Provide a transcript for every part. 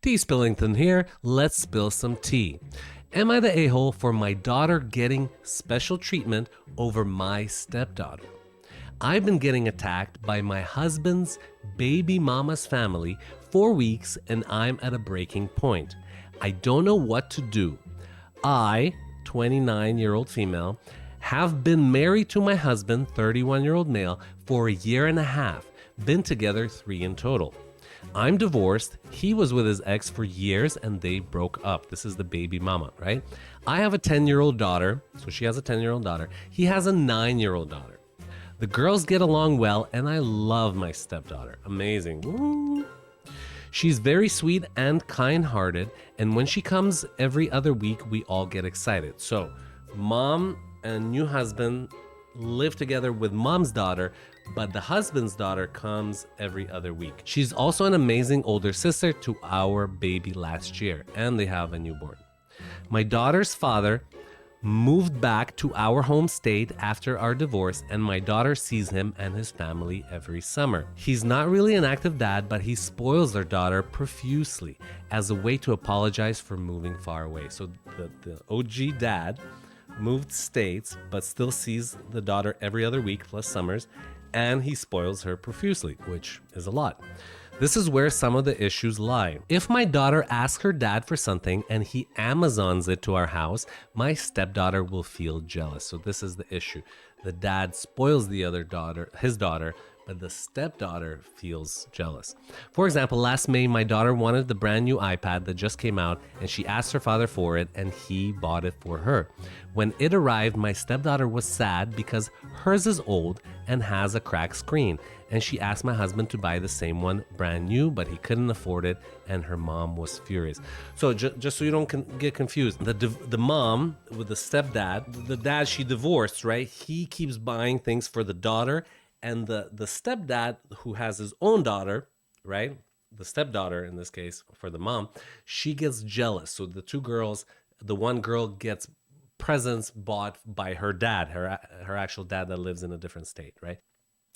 Tea Spillington here. Let's spill some tea. Am I the a-hole for my daughter getting special treatment over my stepdaughter? I've been getting attacked by my husband's baby mama's family for weeks and I'm at a breaking point. I don't know what to do. I, 29-year-old female, have been married to my husband, 31-year-old male, for a year and a half. Been together 3 in total. I'm divorced. He was with his ex for years and they broke up. This is the baby mama, right? I have a 10-year-old daughter. So she has a 10-year-old daughter. He has a 9-year-old daughter. The girls get along well and I love my stepdaughter. Amazing. Woo. She's very sweet and kind-hearted. And when she comes every other week, we all get excited. So mom and new husband live together with mom's daughter, but the husband's daughter comes every other week. She's also an amazing older sister to our baby last year, and they have a newborn. My daughter's father moved back to our home state after our divorce, and my daughter sees him and his family every summer. He's not really an active dad, but he spoils their daughter profusely as a way to apologize for moving far away. So the OG dad moved states, but still sees the daughter every other week plus summers, and he spoils her profusely, which is a lot. This is where some of the issues lie. If my daughter asks her dad for something and he Amazons it to our house, my stepdaughter will feel jealous. So this is the issue. The dad spoils the other daughter, his daughter, but the stepdaughter feels jealous. For example, last May, my daughter wanted the brand new iPad that just came out and she asked her father for it and he bought it for her. When it arrived, my stepdaughter was sad because hers is old and has a cracked screen. And she asked my husband to buy the same one brand new, but he couldn't afford it and her mom was furious. So just so you don't get confused, the mom with the stepdad, the dad she divorced, right? He keeps buying things for the daughter. And the stepdad who has his own daughter, right? The stepdaughter in this case for the mom, she gets jealous. So the two girls, the one girl gets presents bought by her dad, her actual dad that lives in a different state, right?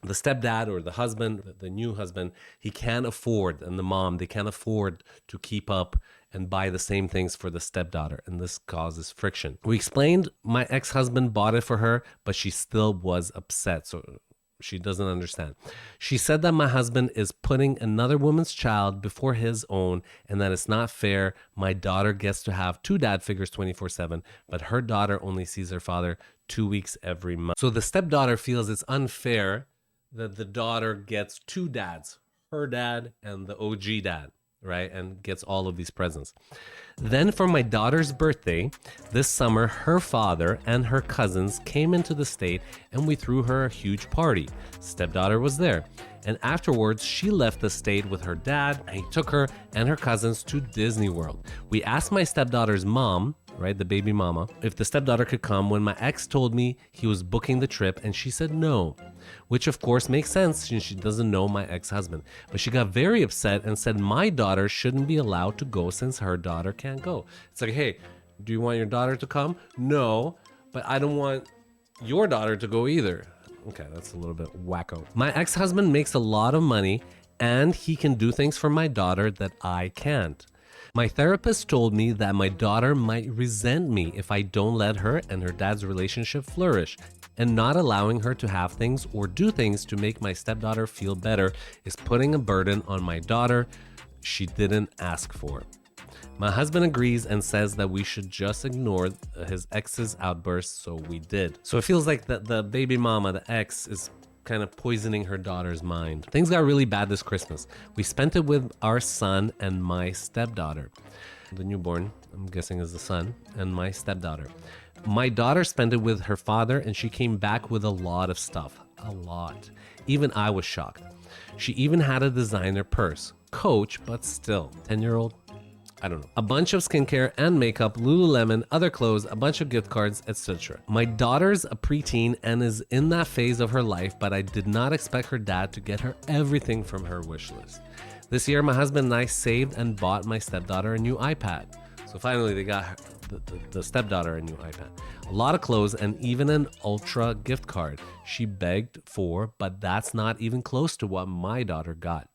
The stepdad or the husband, the new husband, he can't afford, and the mom, they can't afford to keep up and buy the same things for the stepdaughter, and this causes friction. We explained my ex-husband bought it for her, but she still was upset. So she doesn't understand. She said that my husband is putting another woman's child before his own and that it's not fair. My daughter gets to have 2 dad figures 24/7, but her daughter only sees her father 2 weeks every month. So the stepdaughter feels it's unfair that the daughter gets 2 dads, her dad and the OG dad, right? And gets all of these presents. Then for my daughter's birthday this summer, her father and her cousins came into the state and we threw her a huge party. Stepdaughter was there. And afterwards, she left the state with her dad and he took her and her cousins to Disney World. We asked my stepdaughter's mom, right, the baby mama, if the stepdaughter could come when my ex told me he was booking the trip and she said no, which of course makes sense since she doesn't know my ex-husband. But she got very upset and said my daughter shouldn't be allowed to go since her daughter can't go. It's like, hey, do you want your daughter to come? No, but I don't want your daughter to go either. Okay, that's a little bit wacko. My ex-husband makes a lot of money and he can do things for my daughter that I can't. My therapist told me that my daughter might resent me if I don't let her and her dad's relationship flourish, and not allowing her to have things or do things to make my stepdaughter feel better is putting a burden on my daughter she didn't ask for. My husband agrees and says that we should just ignore his ex's outbursts, so we did. So it feels like the baby mama, the ex, is kind of poisoning her daughter's mind. Things got really bad this Christmas. We spent it with our son and my stepdaughter. The newborn, I'm guessing, is the son, and my stepdaughter. My daughter spent it with her father and she came back with a lot of stuff. A lot. Even I was shocked. She even had a designer purse. Coach, but still. 10-year-old? I don't know. A bunch of skincare and makeup, Lululemon, other clothes, a bunch of gift cards, etc. My daughter's a preteen and is in that phase of her life, but I did not expect her dad to get her everything from her wish list. This year, my husband and I saved and bought my stepdaughter a new iPad. So finally, they got the stepdaughter a new iPad. A lot of clothes and even an Ultra gift card she begged for, but that's not even close to what my daughter got.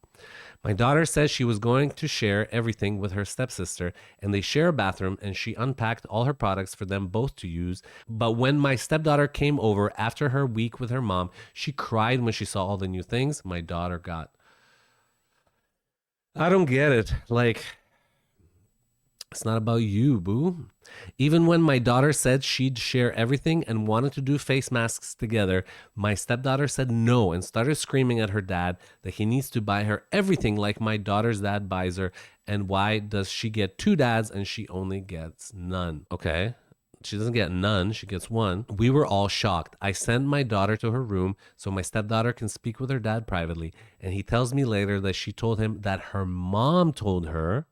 My daughter says she was going to share everything with her stepsister, and they share a bathroom, and she unpacked all her products for them both to use. But when my stepdaughter came over after her week with her mom, she cried when she saw all the new things my daughter got. I don't get it. Like, it's not about you, boo. Even when my daughter said she'd share everything and wanted to do face masks together, my stepdaughter said no and started screaming at her dad that he needs to buy her everything like my daughter's dad buys her. And why does she get two dads and she only gets none? Okay. She doesn't get none, she gets one. We were all shocked. I sent my daughter to her room so my stepdaughter can speak with her dad privately. And he tells me later that she told him that her mom told her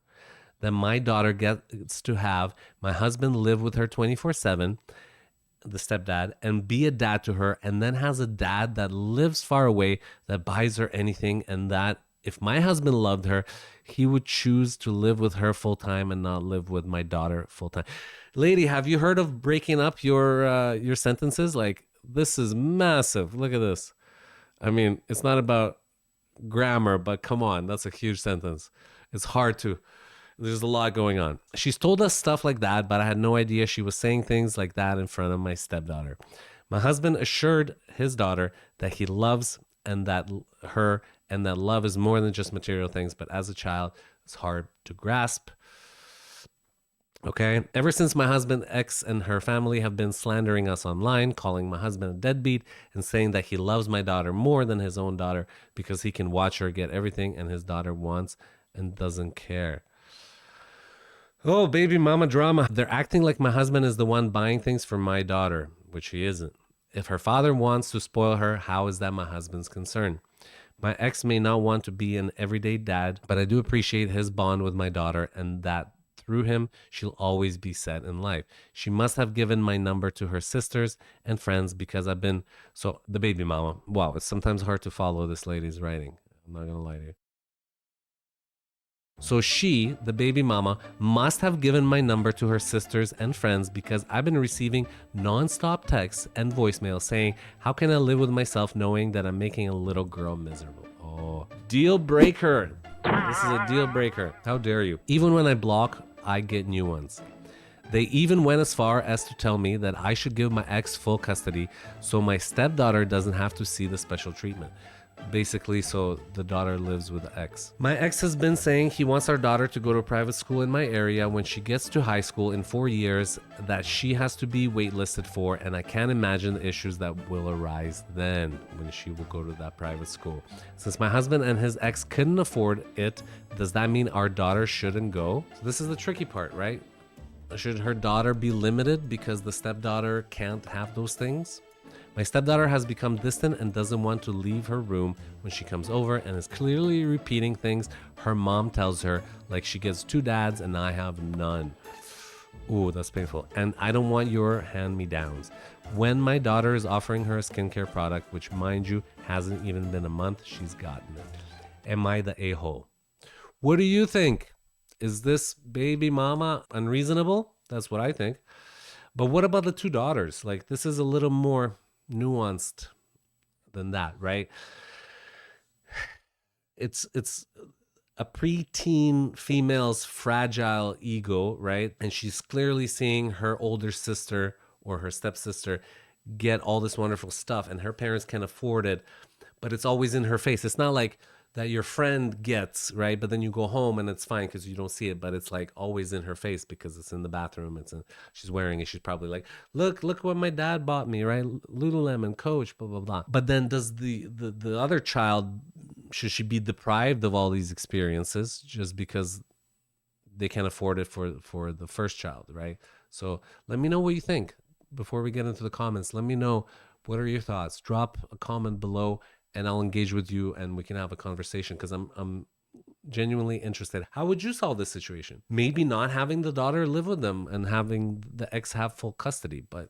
that my daughter gets to have my husband live with her 24/7, the stepdad, and be a dad to her, and then has a dad that lives far away that buys her anything, and that if my husband loved her, he would choose to live with her full time and not live with my daughter full time. Lady, have you heard of breaking up your sentences? Like, this is massive. Look at this. I mean, it's not about grammar, but come on, that's a huge sentence. It's hard to. There's a lot going on. She's told us stuff like that, but I had no idea she was saying things like that in front of my stepdaughter. My husband assured his daughter that he loves and that her and that love is more than just material things, but as a child, it's hard to grasp. Okay. Ever since my husband, ex, and her family have been slandering us online, calling my husband a deadbeat and saying that he loves my daughter more than his own daughter because he can watch her get everything and his daughter wants and doesn't care. Oh, baby mama drama. They're acting like my husband is the one buying things for my daughter, which he isn't. If her father wants to spoil her, how is that my husband's concern? My ex may not want to be an everyday dad, but I do appreciate his bond with my daughter and that through him, she'll always be set in life. She must have given my number to her sisters and friends because I've been... So, the baby mama. Wow, it's sometimes hard to follow this lady's writing. I'm not going to lie to you. So she, the baby mama, must have given my number to her sisters and friends because I've been receiving non-stop texts and voicemails saying, how can I live with myself knowing that I'm making a little girl miserable? Oh, deal breaker. This is a deal breaker. How dare you? Even when I block, I get new ones. They even went as far as to tell me that I should give my ex full custody so my stepdaughter doesn't have to see the special treatment. Basically, so the daughter lives with the ex. My ex has been saying he wants our daughter to go to a private school in my area when she gets to high school in 4 years that she has to be waitlisted for, and I can't imagine the issues that will arise then when she will go to that private school. Since my husband and his ex couldn't afford it, does that mean our daughter shouldn't go? So this is the tricky part, right? Should her daughter be limited because the stepdaughter can't have those things? My stepdaughter has become distant and doesn't want to leave her room when she comes over and is clearly repeating things her mom tells her, like she gets two dads and I have none. Ooh, that's painful. And I don't want your hand-me-downs. When my daughter is offering her a skincare product, which mind you, hasn't even been a month, she's gotten it. Am I the a-hole? What do you think? Is this baby mama unreasonable? That's what I think. But what about the two daughters? Like, this is a little more nuanced than that, right? It's a preteen female's fragile ego, right? And she's clearly seeing her older sister or her stepsister get all this wonderful stuff and her parents can afford it, but it's always in her face. It's not like that your friend gets, right? But then you go home and it's fine because you don't see it, but it's like always in her face because it's in the bathroom. She's wearing it. She's probably like, look what my dad bought me, right? Lululemon, Coach, blah, blah, blah. But then does the other child, should she be deprived of all these experiences just because they can't afford it for the first child, right? So let me know what you think before we get into the comments. Let me know, what are your thoughts? Drop a comment below and I'll engage with you and we can have a conversation because I'm genuinely interested. How would you solve this situation? Maybe not having the daughter live with them and having the ex have full custody, but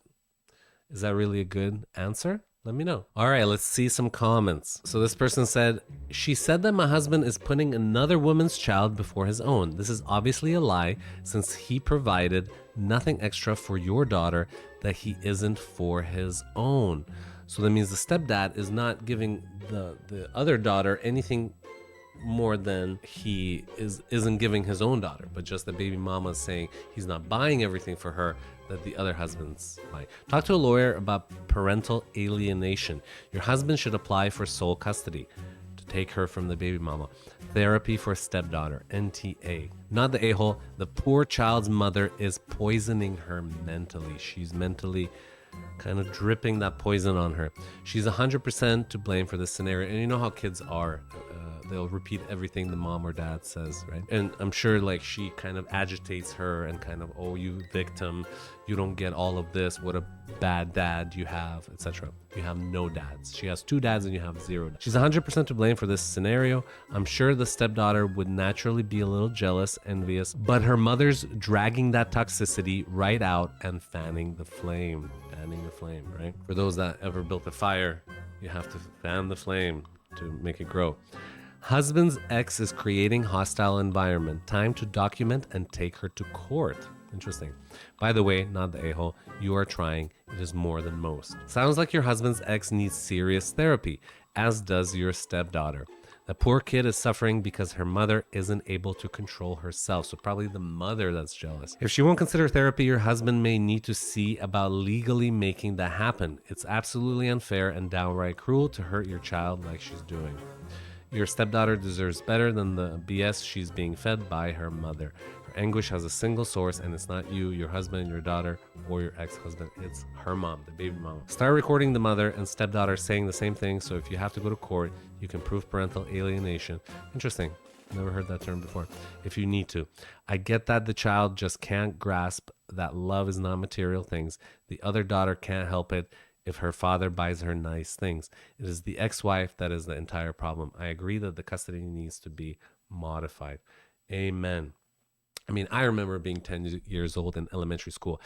is that really a good answer? Let me know. All right, let's see some comments. So this person said, she said that my husband is putting another woman's child before his own. This is obviously a lie since he provided nothing extra for your daughter that he isn't for his own. So that means the stepdad is not giving the other daughter anything more than he isn't giving his own daughter, but just the baby mama is saying he's not buying everything for her that the other husband's buying. Talk to a lawyer about parental alienation. Your husband should apply for sole custody to take her from the baby mama. Therapy for stepdaughter, NTA. Not the a-hole. The poor child's mother is poisoning her mentally. She's mentally kind of dripping that poison on her. She's 100% to blame for this scenario. And you know how kids are. They'll repeat everything the mom or dad says, right? And I'm sure like she kind of agitates her and kind of, oh, you victim, you don't get all of this. What a bad dad you have, etc. You have no dads. She has 2 dads and you have 0. She's 100% to blame for this scenario. I'm sure the stepdaughter would naturally be a little jealous, envious, but her mother's dragging that toxicity right out and fanning the flame, right? For those that ever built a fire, you have to fan the flame to make it grow. Husband's ex is creating hostile environment. Time to document and take her to court. Interesting. By the way, not the a-hole. You are trying. It is more than most. Sounds like your husband's ex needs serious therapy, as does your stepdaughter. The poor kid is suffering because her mother isn't able to control herself. So probably the mother that's jealous. If she won't consider therapy, your husband may need to see about legally making that happen. It's absolutely unfair and downright cruel to hurt your child like she's doing. Your stepdaughter deserves better than the BS she's being fed by her mother. Her anguish has a single source, and it's not you, your husband, your daughter, or your ex-husband. It's her mom, the baby mama. Start recording the mother and stepdaughter saying the same thing, so if you have to go to court, you can prove parental alienation. Interesting. Never heard that term before. If you need to. I get that the child just can't grasp that love is not material things. The other daughter can't help it if her father buys her nice things. It is the ex-wife that is the entire problem. I agree that the custody needs to be modified. Amen. I mean, I remember being 10 years old in elementary school.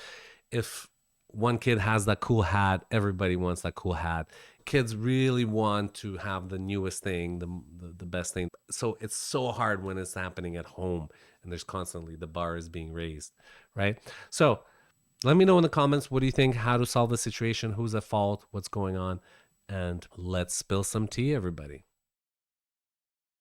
If one kid has that cool hat, everybody wants that cool hat. Kids really want to have the newest thing, the best thing. So it's so hard when it's happening at home and there's constantly the bar is being raised, right? So let me know in the comments, what do you think? How to solve the situation? Who's at fault? What's going on? And let's spill some tea, everybody.